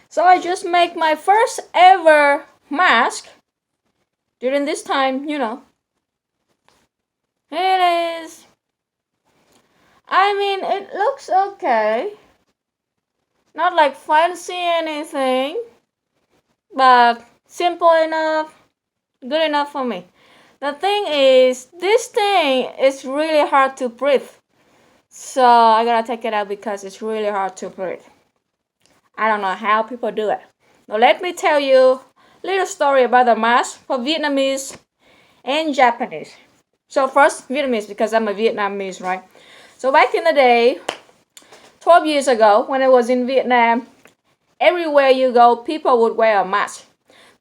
So I just make my first ever mask during this time, It is. I mean, it looks okay. Not like fancy anything, but simple enough, good enough for me. The thing is, this thing is really hard to breathe. So I gotta take it out because it's really hard to breathe. I don't know how people do it. Now let me tell you a little story about the mask for Vietnamese and Japanese. So first, Vietnamese, because I'm a Vietnamese, right? So back in the day, 12 years ago, when I was in Vietnam, everywhere you go, people would wear a mask.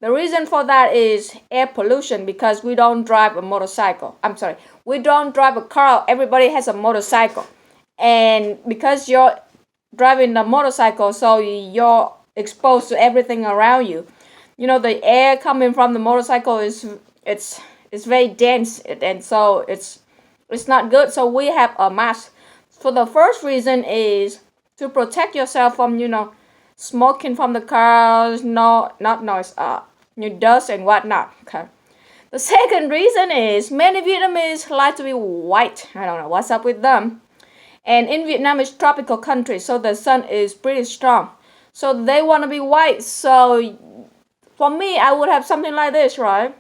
The reason for that is air pollution, because we don't drive a motorcycle. I'm sorry, we don't drive a car. Everybody has a motorcycle. And because you're driving a motorcycle, so you're exposed to everything around you. The air coming from the motorcycle it's very dense, and so it's not good. So we have a mask. For the first reason is to protect yourself from smoking from the cars, no, not noise, dust and whatnot. Okay. The second reason is many Vietnamese like to be white. I don't know what's up with them. And in Vietnam, it's tropical country, so the sun is pretty strong. So they want to be white. So for me, I would have something like this, right?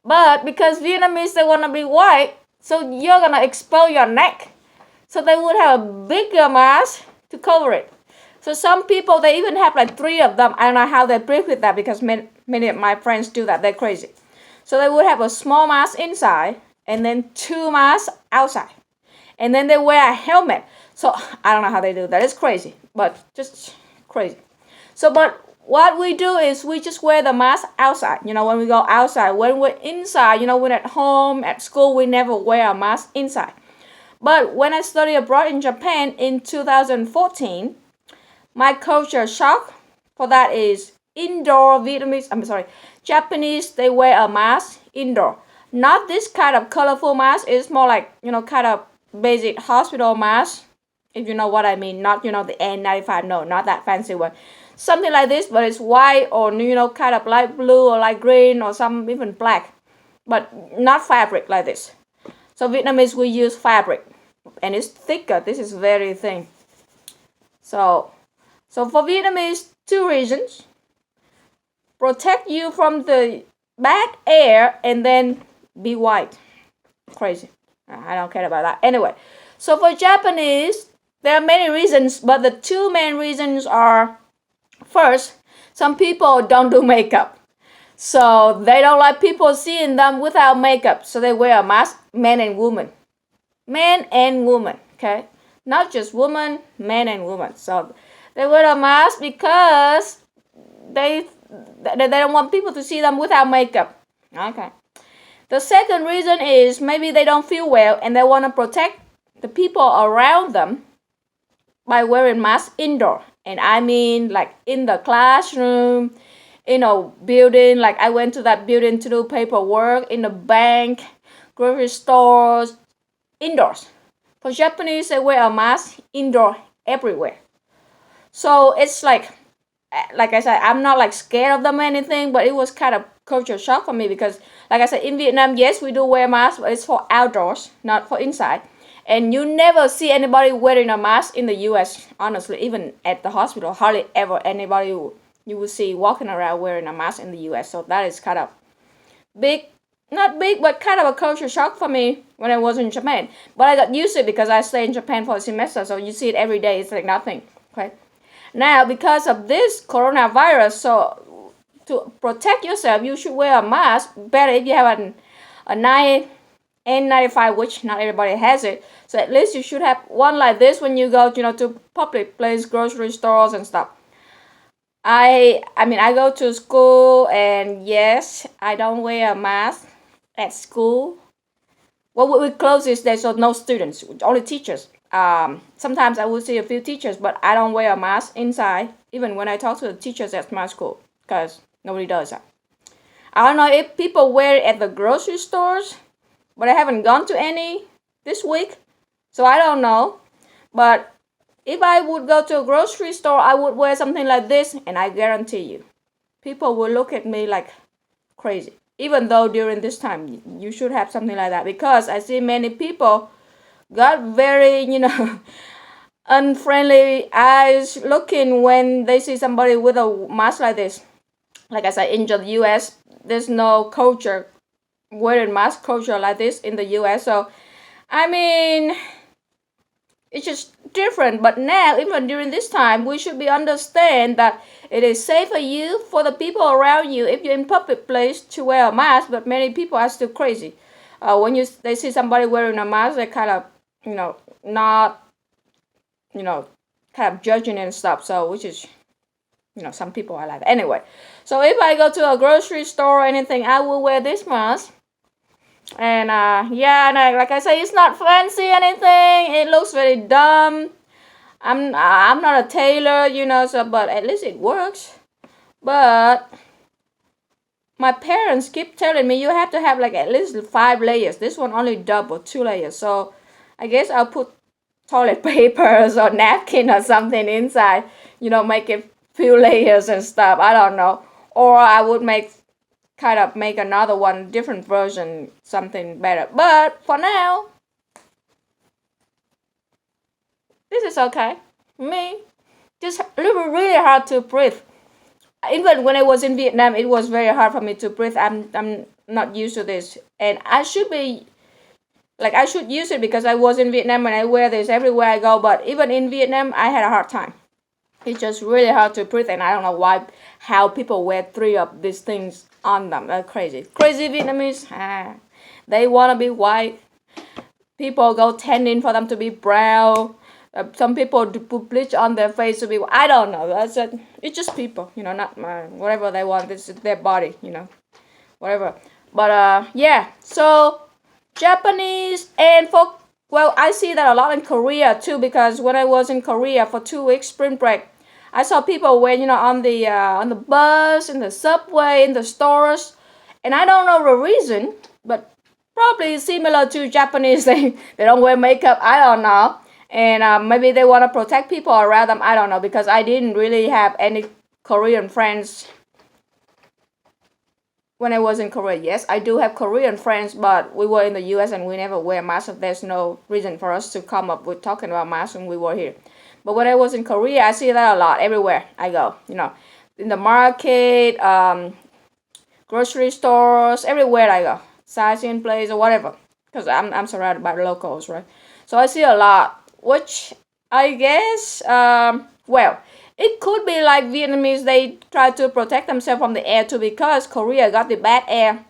But because Vietnamese, they want to be white, so you're going to expose your neck. So they would have a bigger mask to cover it. So some people, they even have like 3 of them. I don't know how they breathe with that, because many of my friends do that. They're crazy. So they would have a small mask inside and then 2 masks outside. And then they wear a helmet. So I don't know how they do that. It's crazy, but just crazy. So, but what we do is we just wear the mask outside. When we go outside. When we're inside, when at home, at school, we never wear a mask inside. But when I studied abroad in Japan in 2014, my culture shock for that is indoor Japanese, they wear a mask indoor. Not this kind of colorful mask. It's more like, kind of basic hospital mask, if you know what I mean. Not, the N95, no, not that fancy one. Something like this, but it's white or, kind of light blue or light green or some even black, but not fabric like this. So Vietnamese, we use fabric, and it's thicker. This is very thin. So for Vietnamese, 2 reasons: protect you from the bad air, and then be white. Crazy. I don't care about that. Anyway, so for Japanese, there are many reasons, but the 2 main reasons are, first, some people don't do makeup. So they don't like people seeing them without makeup. So they wear a mask, men and women. Men and women, okay? Not just women, men and women. So they wear a mask because they don't want people to see them without makeup. Okay. The second reason is maybe they don't feel well and they want to protect the people around them by wearing masks indoor. And I mean like in the classroom, building, like I went to that building to do paperwork, in the bank, grocery stores, indoors. For Japanese, they wear a mask indoor everywhere. So it's like I said, I'm not like scared of them or anything, but it was kind of culture shock for me because, like I said, in Vietnam, yes, we do wear masks, but it's for outdoors, not for inside. And you never see anybody wearing a mask in the U.S., honestly, even at the hospital. Hardly ever anybody you will see walking around wearing a mask in the U.S. So that is kind of big, not big, but kind of a culture shock for me when I was in Japan. But I got used to it because I stayed in Japan for a semester, so you see it every day. It's like nothing, okay? Now, because of this coronavirus, so to protect yourself, you should wear a mask. Better if you have a N95, which not everybody has it. So at least you should have one like this when you go, to public place, grocery stores and stuff. I mean, I go to school, and yes, I don't wear a mask at school. Well, we close this day, so no students, only teachers. Sometimes I will see a few teachers, but I don't wear a mask inside, even when I talk to the teachers at my school, because nobody does that. I don't know if people wear it at the grocery stores, but I haven't gone to any this week, so I don't know. But If I would go to a grocery store, I would wear something like this, and I guarantee you, people will look at me like crazy. Even though during this time, you should have something like that, because I see many people got very, unfriendly eyes looking when they see somebody with a mask like this. Like I said, in the US, there's no culture wearing mask culture like this in the US. So I mean, it's just different. But now, even during this time, we should be understand that it is safe for you, for the people around you, if you're in public place, to wear a mask. But many people are still crazy. When they see somebody wearing a mask, they kind of, not, kind of judging and stuff. So which is, some people are like that. Anyway, so if I go to a grocery store or anything, I will wear this mask. And yeah, and like I say, it's not fancy anything. It looks very dumb. I'm not a tailor, so but at least it works. But my parents keep telling me you have to have like at least 5 layers. This one only double 2 layers. So I guess I'll put toilet papers or napkin or something inside. Make it few layers and stuff. I don't know. Or I would make another one, different version, something better. But for now, this is okay. Me, just really hard to breathe. Even when I was in Vietnam, it was very hard for me to breathe. I'm not used to this, and I should use it because I was in Vietnam and I wear this everywhere I go. But even in Vietnam, I had a hard time. It's just really hard to breathe, and I don't know how people wear 3 of these things on them. They're crazy Vietnamese. They want to be white. People go tanning for them to be brown. Some people put bleach on their face to be. I don't know. It's just people, not whatever they want. This is their body, whatever. But yeah. So Japanese and I see that a lot in Korea too, because when I was in Korea for 2 weeks spring break, I saw people wear, on the bus, in the subway, in the stores, and I don't know the reason, but probably similar to Japanese. They don't wear makeup. I don't know, and maybe they want to protect people around them. I don't know, because I didn't really have any Korean friends when I was in Korea. Yes, I do have Korean friends, but we were in the US and we never wear masks. There's no reason for us to come up with talking about masks when we were here. But when I was in Korea, I see that a lot everywhere I go. In the market, grocery stores, everywhere I go, sightseeing place or whatever, because I'm surrounded by locals, right? So I see a lot, which I guess, it could be like Vietnamese. They try to protect themselves from the air too, because Korea got the bad air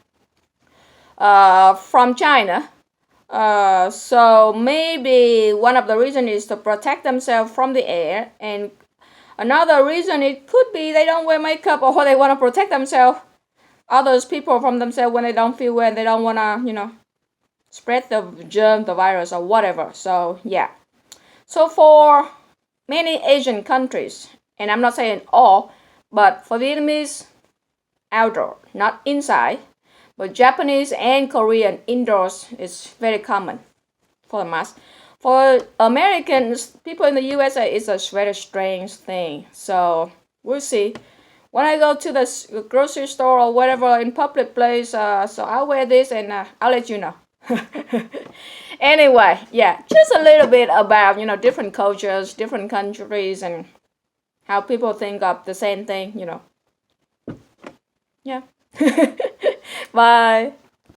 from China. So maybe one of the reasons is to protect themselves from the air, and another reason it could be they don't wear makeup, or they want to protect themselves, others people from themselves, when they don't feel well and they don't want to, spread the germ, the virus, or whatever. So yeah. So for many Asian countries, and I'm not saying all, but for Vietnamese, outdoor, not inside. But Japanese and Korean, indoors is very common for the mask. For Americans, people in the USA, it's a very strange thing. So we'll see. When I go to the grocery store or whatever in public place, so I'll wear this, and I'll let you know. Anyway, yeah, just a little bit about, different cultures, different countries, and how people think of the same thing, Yeah. Bye.